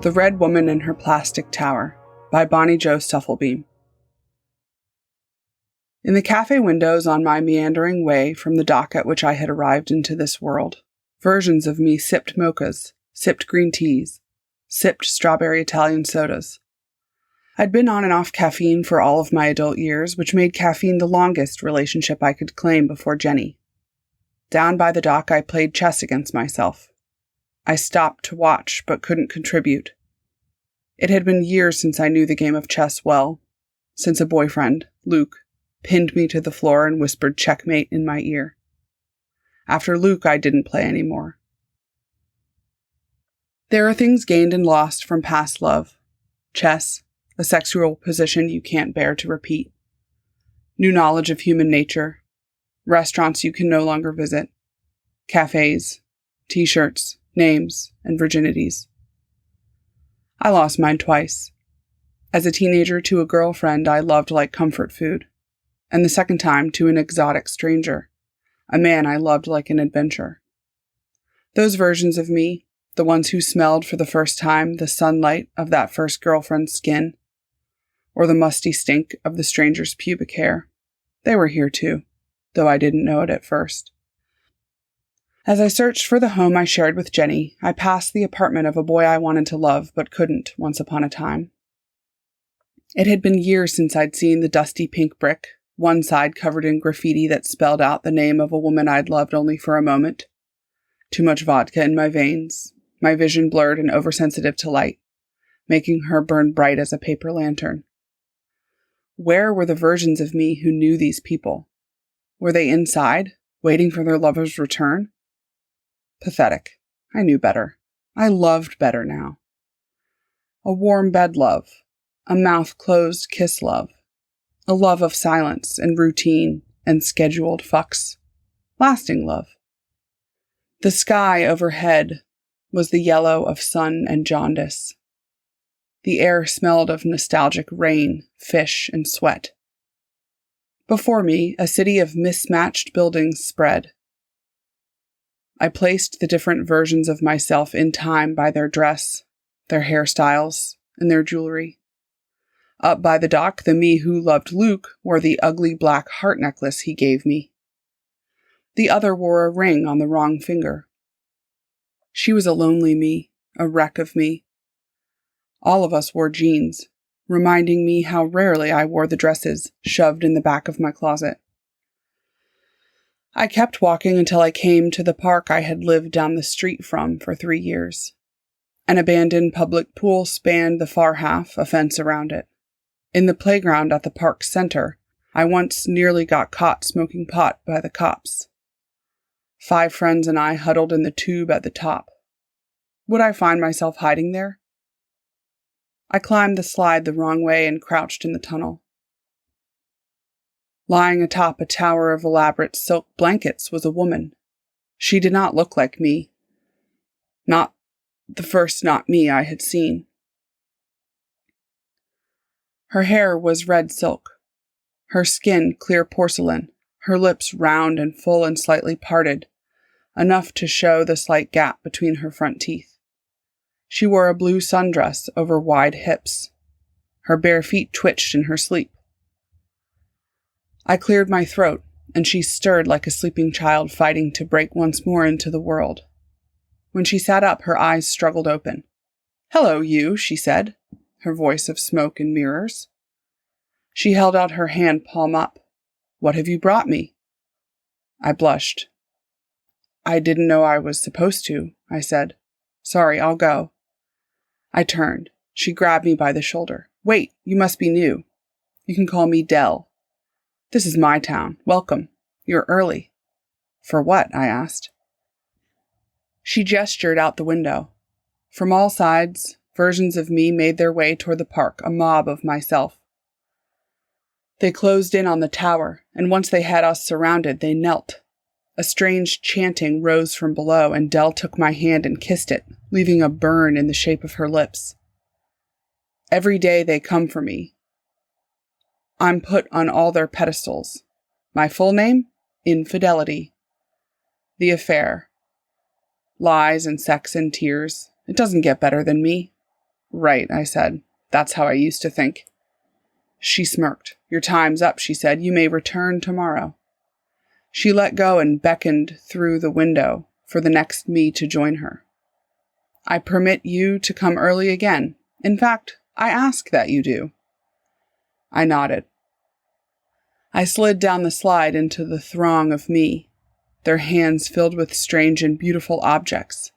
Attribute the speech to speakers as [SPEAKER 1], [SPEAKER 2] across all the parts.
[SPEAKER 1] The Red Woman in Her Plastic Tower by Bonnie Jo Stufflebeam. In the cafe windows on my meandering way from the dock at which I had arrived into this world, versions of me sipped mochas, sipped green teas, sipped strawberry Italian sodas. I'd been on and off caffeine for all of my adult years, which made caffeine the longest relationship I could claim before Jenny. Down by the dock, I played chess against myself. I stopped to watch, but couldn't contribute. It had been years since I knew the game of chess well, since a boyfriend, Luke, pinned me to the floor and whispered checkmate in my ear. After Luke, I didn't play anymore. There are things gained and lost from past love. Chess, a sexual position you can't bear to repeat. New knowledge of human nature. Restaurants you can no longer visit. Cafes, t-shirts, names, and virginities. I lost mine twice. As a teenager to a girlfriend I loved like comfort food, and the second time to an exotic stranger, a man I loved like an adventure. Those versions of me, the ones who smelled for the first time the sunlight of that first girlfriend's skin, or the musty stink of the stranger's pubic hair, they were here too, though I didn't know it at first. As I searched for the home I shared with Jenny, I passed the apartment of a boy I wanted to love but couldn't once upon a time. It had been years since I'd seen the dusty pink brick, one side covered in graffiti that spelled out the name of a woman I'd loved only for a moment. Too much vodka in my veins, my vision blurred and oversensitive to light, making her burn bright as a paper lantern. Where were the versions of me who knew these people? Were they inside, waiting for their lover's return? Pathetic. I knew better. I loved better now. A warm bed love. A mouth-closed kiss love. A love of silence and routine and scheduled fucks. Lasting love. The sky overhead was the yellow of sun and jaundice. The air smelled of nostalgic rain, fish, and sweat. Before me, a city of mismatched buildings spread. I placed the different versions of myself in time by their dress, their hairstyles, and their jewelry. Up by the dock, the me who loved Luke wore the ugly black heart necklace he gave me. The other wore a ring on the wrong finger. She was a lonely me, a wreck of me. All of us wore jeans, reminding me how rarely I wore the dresses shoved in the back of my closet. I kept walking until I came to the park I had lived down the street from for 3 years. An abandoned public pool spanned the far half, a fence around it. In the playground at the park's center, I once nearly got caught smoking pot by the cops. 5 friends and I huddled in the tube at the top. Would I find myself hiding there? I climbed the slide the wrong way and crouched in the tunnel. Lying atop a tower of elaborate silk blankets was a woman. She did not look like me. Not the first not me I had seen. Her hair was red silk, her skin clear porcelain, her lips round and full and slightly parted, enough to show the slight gap between her front teeth. She wore a blue sundress over wide hips. Her bare feet twitched in her sleep. I cleared my throat, and she stirred like a sleeping child fighting to break once more into the world. When she sat up, her eyes struggled open. "Hello, you," she said, her voice of smoke and mirrors. She held out her hand palm up. "What have you brought me?" I blushed. "I didn't know I was supposed to," I said. "Sorry, I'll go." I turned. She grabbed me by the shoulder. "Wait, you must be new. You can call me Dell. This is my town. Welcome. You're early." "For what?" I asked. She gestured out the window. From all sides, versions of me made their way toward the park, a mob of myself. They closed in on the tower, and once they had us surrounded, they knelt. A strange chanting rose from below, and Dell took my hand and kissed it, leaving a burn in the shape of her lips. Every day they come for me. I'm put on all their pedestals. My full name? Infidelity. The affair. Lies and sex and tears. It doesn't get better than me. Right, I said. That's how I used to think. She smirked. Your time's up, she said. You may return tomorrow. She let go and beckoned through the window for the next me to join her. I permit you to come early again. In fact, I ask that you do. I nodded. I slid down the slide into the throng of me, their hands filled with strange and beautiful objects.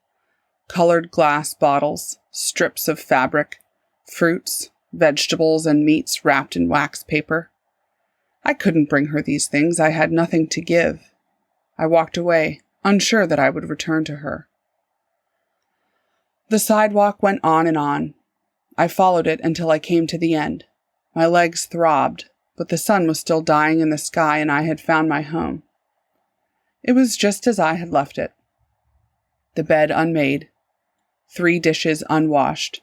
[SPEAKER 1] Colored glass bottles, strips of fabric, fruits, vegetables, and meats wrapped in wax paper. I couldn't bring her these things. I had nothing to give. I walked away, unsure that I would return to her. The sidewalk went on and on. I followed it until I came to the end. My legs throbbed, but the sun was still dying in the sky and I had found my home. It was just as I had left it. The bed unmade, 3 dishes unwashed.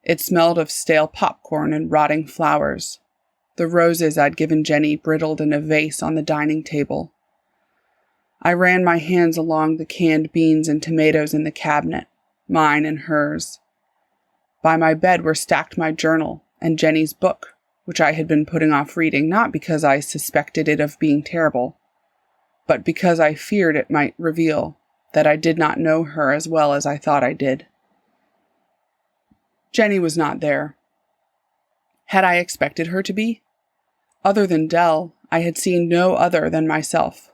[SPEAKER 1] It smelled of stale popcorn and rotting flowers. The roses I'd given Jenny brittled in a vase on the dining table. I ran my hands along the canned beans and tomatoes in the cabinet, mine and hers. By my bed were stacked my journal and Jenny's book, which I had been putting off reading, not because I suspected it of being terrible, but because I feared it might reveal that I did not know her as well as I thought I did. Jenny was not there. Had I expected her to be? Other than Dell, I had seen no other than myself.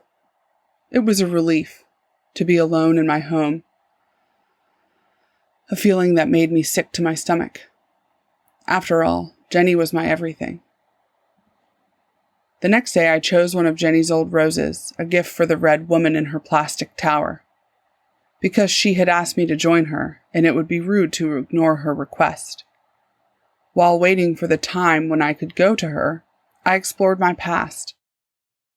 [SPEAKER 1] It was a relief to be alone in my home, a feeling that made me sick to my stomach. After all, Jenny was my everything. The next day I chose one of Jenny's old roses, a gift for the red woman in her plastic tower, because she had asked me to join her, and it would be rude to ignore her request. While waiting for the time when I could go to her, I explored my past.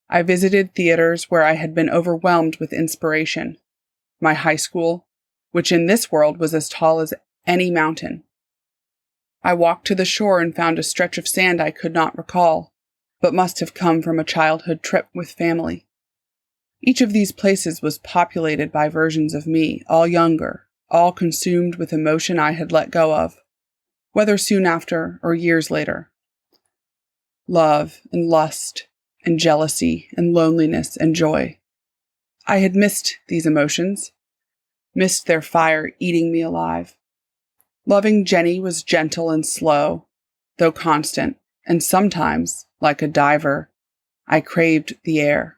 [SPEAKER 1] I visited theaters where I had been overwhelmed with inspiration. My high school, which in this world was as tall as any mountain. I walked to the shore and found a stretch of sand I could not recall, but must have come from a childhood trip with family. Each of these places was populated by versions of me, all younger, all consumed with emotion I had let go of, whether soon after or years later. Love and lust and jealousy and loneliness and joy. I had missed these emotions, missed their fire eating me alive. Loving Jenny was gentle and slow, though constant, and sometimes, like a diver, I craved the air.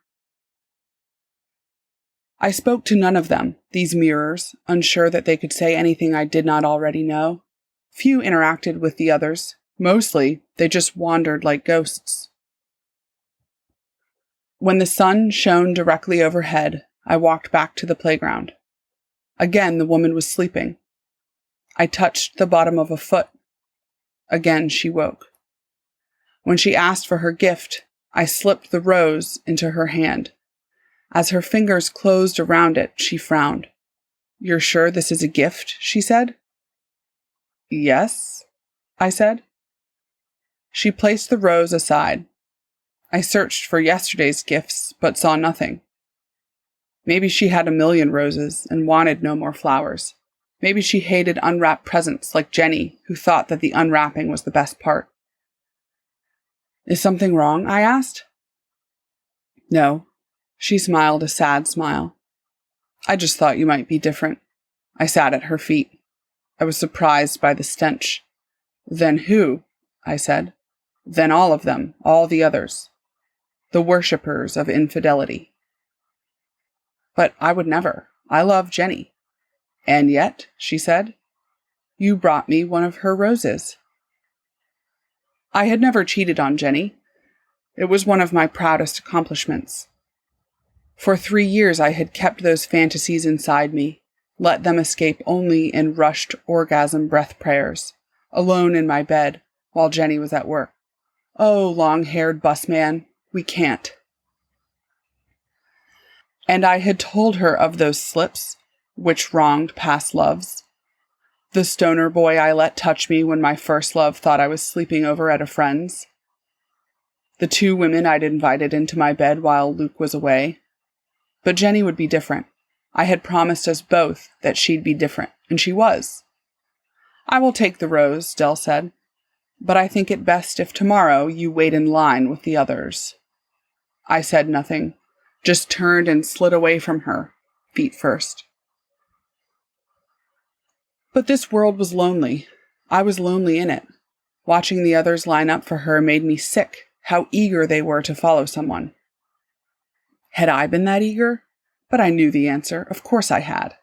[SPEAKER 1] I spoke to none of them, these mirrors, unsure that they could say anything I did not already know. Few interacted with the others. Mostly, they just wandered like ghosts. When the sun shone directly overhead, I walked back to the playground. Again, the woman was sleeping. I touched the bottom of a foot. Again, she woke. When she asked for her gift, I slipped the rose into her hand. As her fingers closed around it, she frowned. "You're sure this is a gift?" she said. "Yes," I said. She placed the rose aside. I searched for yesterday's gifts, but saw nothing. Maybe she had a million roses and wanted no more flowers. Maybe she hated unwrapped presents like Jenny, who thought that the unwrapping was the best part. "Is something wrong?" I asked. "No." She smiled a sad smile. "I just thought you might be different." I sat at her feet. I was surprised by the stench. "Then who?" I said. "Then all of them, all the others. The worshippers of infidelity." "But I would never. I love Jenny." "And yet," she said, "you brought me one of her roses." I had never cheated on Jenny. It was one of my proudest accomplishments. For 3 years I had kept those fantasies inside me, let them escape only in rushed orgasm breath prayers, alone in my bed while Jenny was at work. "Oh, long-haired busman, we can't." And I had told her of those slips, which wronged past loves. The stoner boy I let touch me when my first love thought I was sleeping over at a friend's. The 2 women I'd invited into my bed while Luke was away. But Jenny would be different. I had promised us both that she'd be different, and she was. I will take the rose, Dell said, but I think it best if tomorrow you wait in line with the others. I said nothing, just turned and slid away from her, feet first. But this world was lonely. I was lonely in it. Watching the others line up for her made me sick, how eager they were to follow someone. Had I been that eager? But I knew the answer. Of course I had.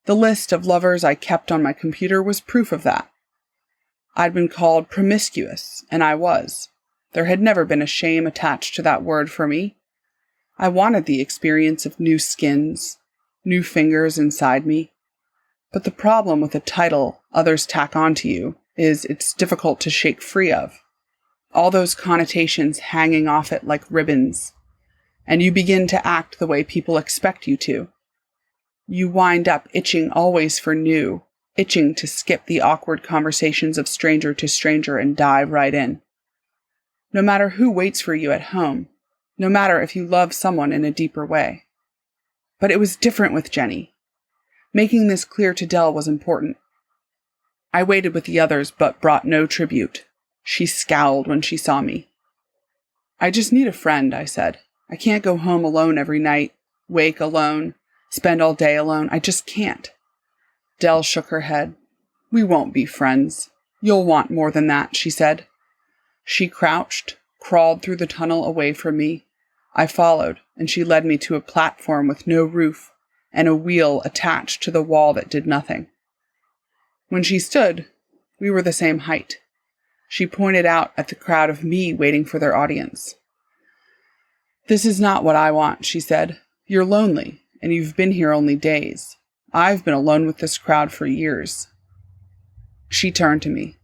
[SPEAKER 1] The list of lovers I kept on my computer was proof of that. I'd been called promiscuous, and I was. There had never been a shame attached to that word for me. I wanted the experience of new skins, new fingers inside me. But the problem with a title others tack onto you is it's difficult to shake free of. All those connotations hanging off it like ribbons. And you begin to act the way people expect you to. You wind up itching always for new, itching to skip the awkward conversations of stranger to stranger and dive right in. No matter who waits for you at home, no matter if you love someone in a deeper way. But it was different with Jenny. Making this clear to Dell was important. I waited with the others but brought no tribute. She scowled when she saw me. I just need a friend, I said. I can't go home alone every night, wake alone, spend all day alone. I just can't. Dell shook her head. We won't be friends. You'll want more than that, she said. She crouched, crawled through the tunnel away from me. I followed, and she led me to a platform with no roof and a wheel attached to the wall that did nothing. When she stood, we were the same height. She pointed out at the crowd of me waiting for their audience. This is not what I want, she said. You're lonely, and you've been here only days. I've been alone with this crowd for years. She turned to me.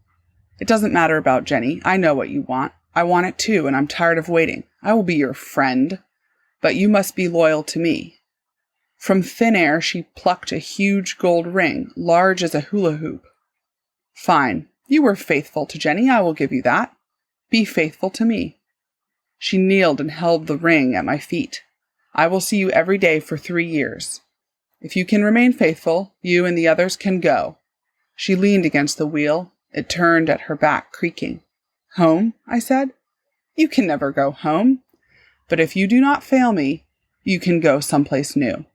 [SPEAKER 1] It doesn't matter about Jenny. I know what you want. I want it too, and I'm tired of waiting. I will be your friend, but you must be loyal to me. From thin air, she plucked a huge gold ring, large as a hula hoop. Fine. You were faithful to Jenny. I will give you that. Be faithful to me. She kneeled and held the ring at my feet. I will see you every day for 3 years. If you can remain faithful, you and the others can go. She leaned against the wheel. It turned at her back, creaking. Home? I said. You can never go home. But if you do not fail me, you can go someplace new.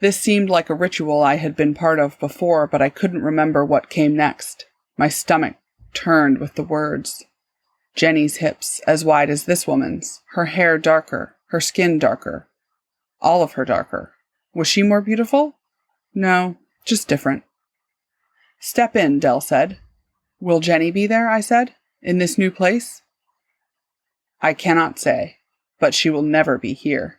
[SPEAKER 1] This seemed like a ritual I had been part of before, but I couldn't remember what came next. My stomach turned with the words. Jenny's hips as wide as this woman's, her hair darker, her skin darker. All of her darker. Was she more beautiful? No, just different. Step in, Dell said. Will Jenny be there, I said, in this new place? I cannot say, but she will never be here.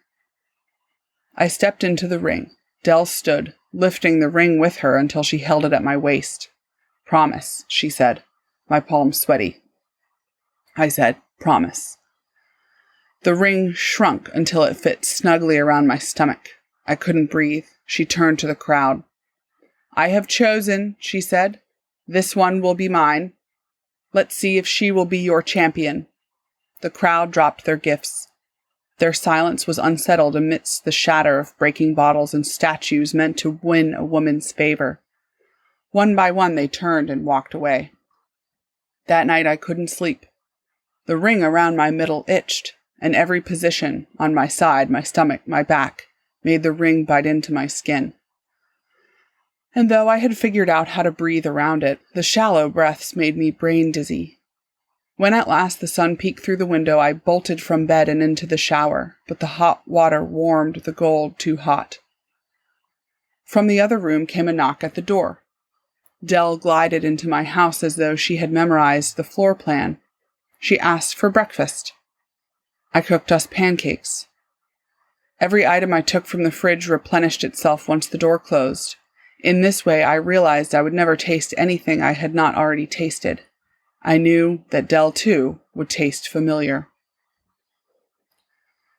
[SPEAKER 1] I stepped into the ring. Dell stood, lifting the ring with her until she held it at my waist. Promise, she said, my palms sweaty. I said, promise. The ring shrunk until it fit snugly around my stomach. I couldn't breathe. She turned to the crowd. I have chosen, she said. This one will be mine. Let's see if she will be your champion. The crowd dropped their gifts. Their silence was unsettled amidst the shatter of breaking bottles and statues meant to win a woman's favor. One by one they turned and walked away. That night I couldn't sleep. The ring around my middle itched, and every position, on my side, my stomach, my back, made the ring bite into my skin. And though I had figured out how to breathe around it, the shallow breaths made me brain dizzy. When at last the sun peeked through the window, I bolted from bed and into the shower, but the hot water warmed the gold too hot. From the other room came a knock at the door. Dell glided into my house as though she had memorized the floor plan. She asked for breakfast. I cooked us pancakes. Every item I took from the fridge replenished itself once the door closed. In this way, I realized I would never taste anything I had not already tasted. I knew that Dell, too, would taste familiar.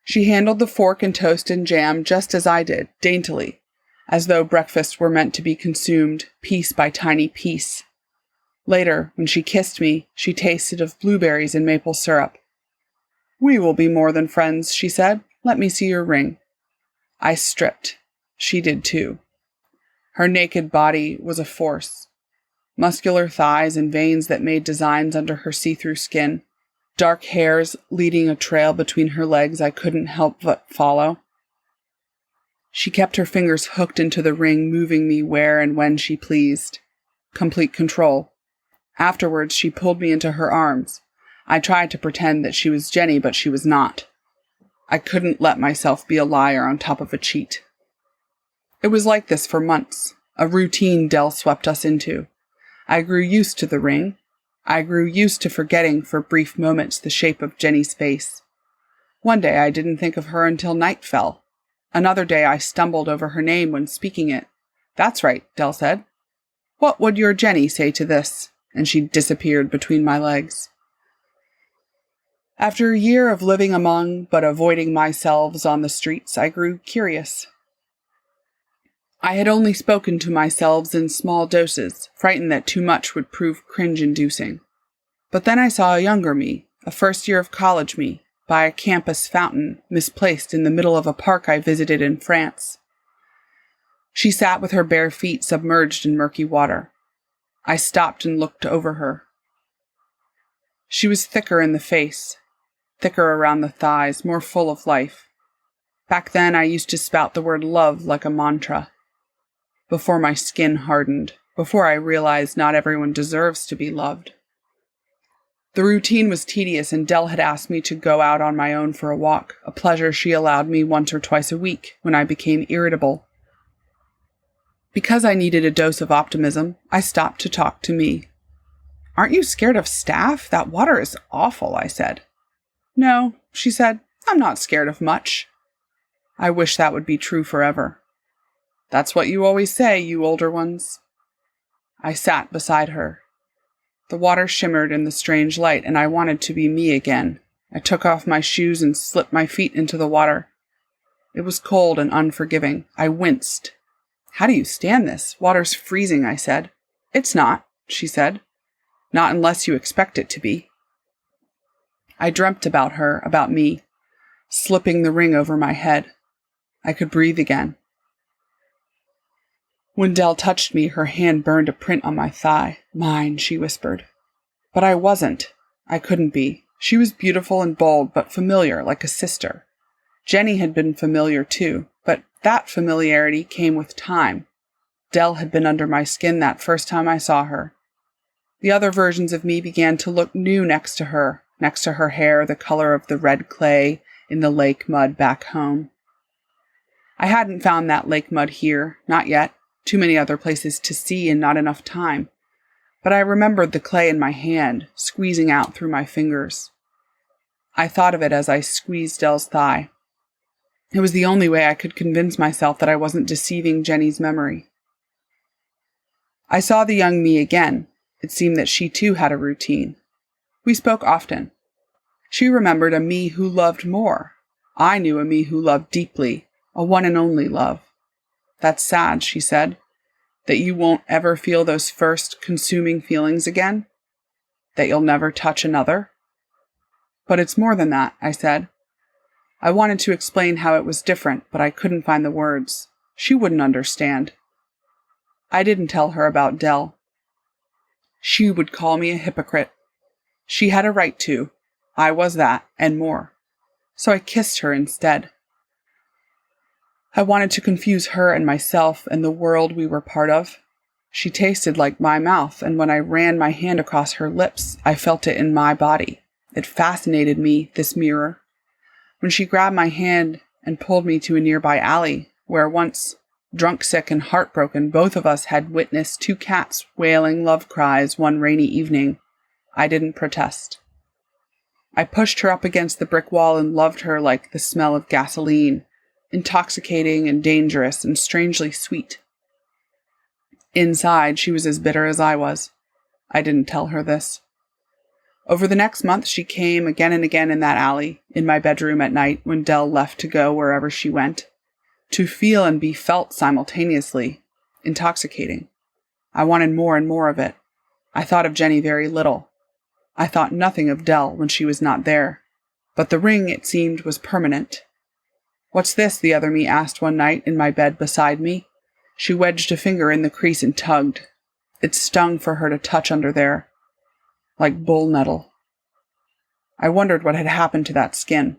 [SPEAKER 1] She handled the fork and toast and jam just as I did, daintily, as though breakfast were meant to be consumed piece by tiny piece. Later, when she kissed me, she tasted of blueberries and maple syrup. We will be more than friends, she said. Let me see your ring. I stripped. She did too. Her naked body was a force. Muscular thighs and veins that made designs under her see-through skin. Dark hairs leading a trail between her legs I couldn't help but follow. She kept her fingers hooked into the ring, moving me where and when she pleased. Complete control. Afterwards, she pulled me into her arms. I tried to pretend that she was Jenny, but she was not. I couldn't let myself be a liar on top of a cheat. It was like this for months, a routine Dell swept us into. I grew used to the ring. I grew used to forgetting for brief moments the shape of Jenny's face. One day I didn't think of her until night fell. Another day I stumbled over her name when speaking it. "That's right," Dell said. "What would your Jenny say to this?" And she disappeared between my legs. After a year of living among but avoiding myself on the streets, I grew curious. I had only spoken to myself in small doses, frightened that too much would prove cringe-inducing. But then I saw a younger me, a first-year of college me, by a campus fountain misplaced in the middle of a park I visited in France. She sat with her bare feet submerged in murky water. I stopped and looked over her. She was thicker in the face, thicker around the thighs, more full of life. Back then I used to spout the word love like a mantra. Before my skin hardened, before I realized not everyone deserves to be loved. The routine was tedious, and Dell had asked me to go out on my own for a walk, a pleasure she allowed me once or twice a week when I became irritable. Because I needed a dose of optimism, I stopped to talk to me. "Aren't you scared of staff? That water is awful," I said. "No," she said, "I'm not scared of much." I wish that would be true forever. "That's what you always say, you older ones." I sat beside her. The water shimmered in the strange light, and I wanted to be me again. I took off my shoes and slipped my feet into the water. It was cold and unforgiving. I winced. "How do you stand this? Water's freezing," I said. "It's not," she said. "Not unless you expect it to be." I dreamt about her, about me, slipping the ring over my head. I could breathe again. When Dell touched me, her hand burned a print on my thigh. "Mine," she whispered. But I wasn't. I couldn't be. She was beautiful and bold, but familiar, like a sister. Jenny had been familiar too, but that familiarity came with time. Dell had been under my skin that first time I saw her. The other versions of me began to look new next to her hair the color of the red clay in the lake mud back home. I hadn't found that lake mud here, not yet. Too many other places to see and not enough time. But I remembered the clay in my hand, squeezing out through my fingers. I thought of it as I squeezed Dell's thigh. It was the only way I could convince myself that I wasn't deceiving Jenny's memory. I saw the young me again. It seemed that she too had a routine. We spoke often. She remembered a me who loved more. I knew a me who loved deeply, a one and only love. "That's sad," she said, "that you won't ever feel those first consuming feelings again? That you'll never touch another?" "But it's more than that," I said. I wanted to explain how it was different, but I couldn't find the words. She wouldn't understand. I didn't tell her about Dell. She would call me a hypocrite. She had a right to. I was that, and more. So I kissed her instead. I wanted to confuse her and myself and the world we were part of. She tasted like my mouth, and when I ran my hand across her lips, I felt it in my body. It fascinated me, this mirror. When she grabbed my hand and pulled me to a nearby alley, where once, drunk, sick, and heartbroken, both of us had witnessed two cats wailing love cries one rainy evening, I didn't protest. I pushed her up against the brick wall and loved her like the smell of gasoline, intoxicating and dangerous and strangely sweet. Inside, she was as bitter as I was. I didn't tell her this. Over the next month, she came again and again in that alley, in my bedroom at night when Dell left to go wherever she went. To feel and be felt simultaneously. Intoxicating. I wanted more and more of it. I thought of Jenny very little. I thought nothing of Dell when she was not there. But the ring, it seemed, was permanent. "What's this?" the other me asked one night in my bed beside me. She wedged a finger in the crease and tugged. It stung for her to touch under there, like bull nettle. I wondered what had happened to that skin.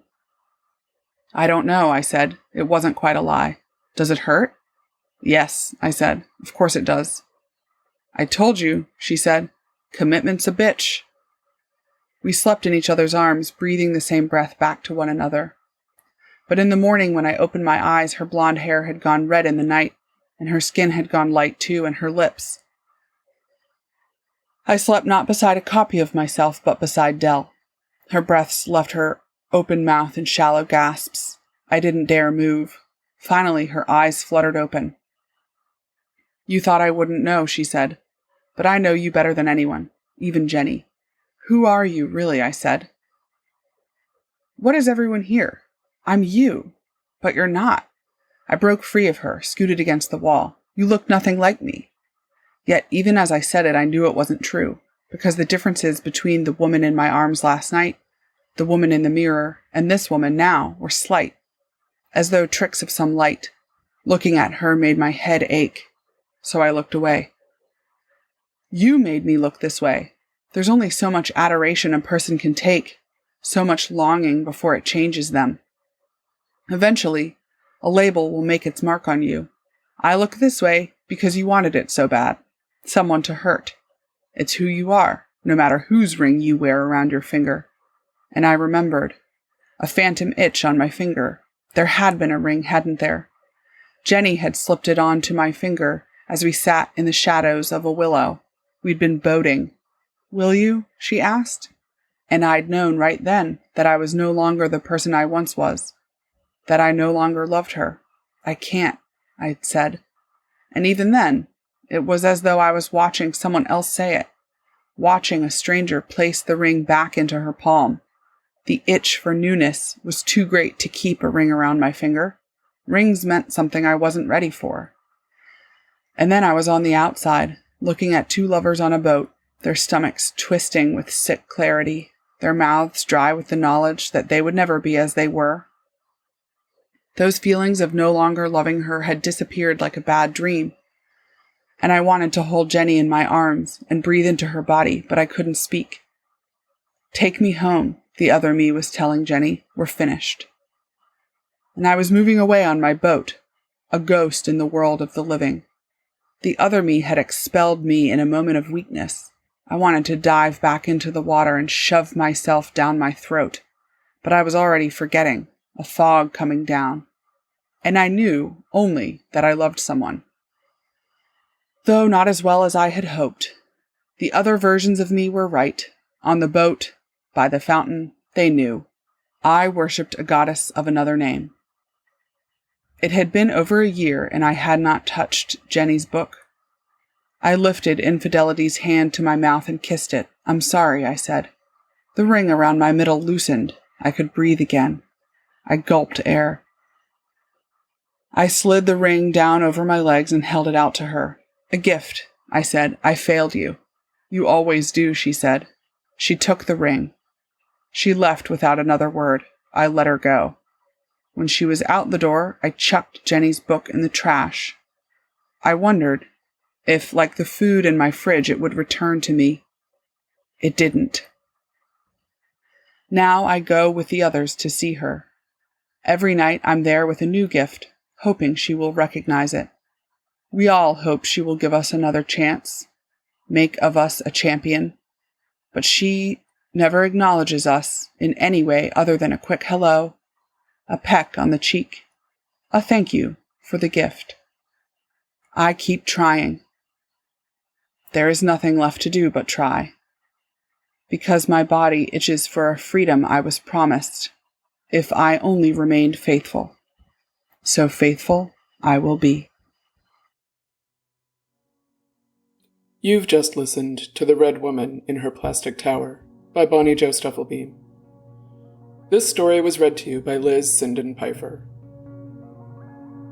[SPEAKER 1] I don't know, I said. It wasn't quite a lie. Does it hurt? Yes, I said. Of course it does. I told you, she said. Commitment's a bitch. We slept in each other's arms, breathing the same breath back to one another. But in the morning when I opened my eyes, her blonde hair had gone red in the night, and her skin had gone light too, and her lips. I slept not beside a copy of myself, but beside Dell. Her breaths left her open mouth in shallow gasps. I didn't dare move. Finally, her eyes fluttered open. You thought I wouldn't know, she said. But I know you better than anyone, even Jenny. Who are you, really, I said. What is everyone here? I'm you. But you're not. I broke free of her, scooted against the wall. You look nothing like me. Yet, even as I said it, I knew it wasn't true, because the differences between the woman in my arms last night, the woman in the mirror, and this woman now were slight, as though tricks of some light. Looking at her made my head ache, so I looked away. You made me look this way. There's only so much adoration a person can take, so much longing before it changes them. Eventually, a label will make its mark on you. I look this way because you wanted it so bad. Someone to hurt. It's who you are, no matter whose ring you wear around your finger. And I remembered. A phantom itch on my finger. There had been a ring, hadn't there? Jenny had slipped it onto my finger as we sat in the shadows of a willow. We'd been boating. Will you? She asked. And I'd known right then that I was no longer the person I once was. That I no longer loved her. I can't, I'd said. And even then, it was as though I was watching someone else say it. Watching a stranger place the ring back into her palm. The itch for newness was too great to keep a ring around my finger. Rings meant something I wasn't ready for. And then I was on the outside, looking at two lovers on a boat, their stomachs twisting with sick clarity, their mouths dry with the knowledge that they would never be as they were. Those feelings of no longer loving her had disappeared like a bad dream. And I wanted to hold Jenny in my arms and breathe into her body, but I couldn't speak. Take me home, the other me was telling Jenny. We're finished. And I was moving away on my boat, a ghost in the world of the living. The other me had expelled me in a moment of weakness. I wanted to dive back into the water and shove myself down my throat, but I was already forgetting, a fog coming down. And I knew only that I loved someone. Though not as well as I had hoped. The other versions of me were right. On the boat, by the fountain, they knew. I worshipped a goddess of another name. It had been over a year, and I had not touched Jenny's book. I lifted Infidelity's hand to my mouth and kissed it. I'm sorry, I said. The ring around my middle loosened. I could breathe again. I gulped air. I slid the ring down over my legs and held it out to her. A gift, I said. I failed you. You always do, she said. She took the ring. She left without another word. I let her go. When she was out the door, I chucked Jenny's book in the trash. I wondered if, like the food in my fridge, it would return to me. It didn't. Now I go with the others to see her. Every night I'm there with a new gift, hoping she will recognize it. We all hope she will give us another chance, make of us a champion, but she never acknowledges us in any way other than a quick hello, a peck on the cheek, a thank you for the gift. I keep trying. There is nothing left to do but try. Because my body itches for a freedom I was promised, if I only remained faithful. So faithful I will be.
[SPEAKER 2] You've just listened to The Red Woman in Her Plastic Tower by Bonnie Jo Stufflebeam. This story was read to you by Liz Sinden Pipher.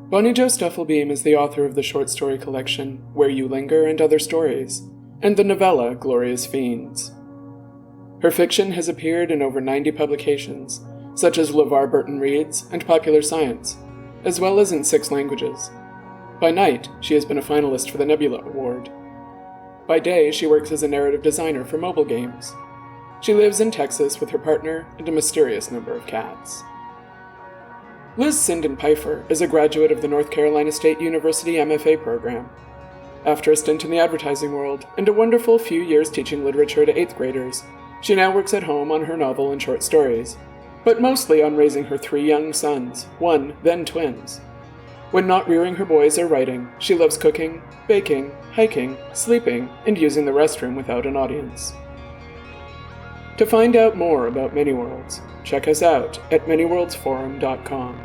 [SPEAKER 2] Bonnie Jo Stufflebeam is the author of the short story collection Where You Linger and Other Stories, and the novella Glorious Fiends. Her fiction has appeared in over 90 publications, such as LeVar Burton Reads and Popular Science, as well as in 6 languages. By night, she has been a finalist for the Nebula Award. By day, she works as a narrative designer for mobile games. She lives in Texas with her partner and a mysterious number of cats. Liz Sinden Pipher is a graduate of the North Carolina State University MFA program. After a stint in the advertising world and a wonderful few years teaching literature to 8th graders, she now works at home on her novel and short stories, but mostly on raising her 3 young sons, one, then twins. When not rearing her boys or writing, she loves cooking, baking, hiking, sleeping, and using the restroom without an audience. To find out more about Many Worlds, check us out at manyworldsforum.com.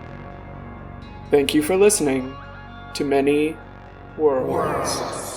[SPEAKER 2] Thank you for listening to Many Worlds.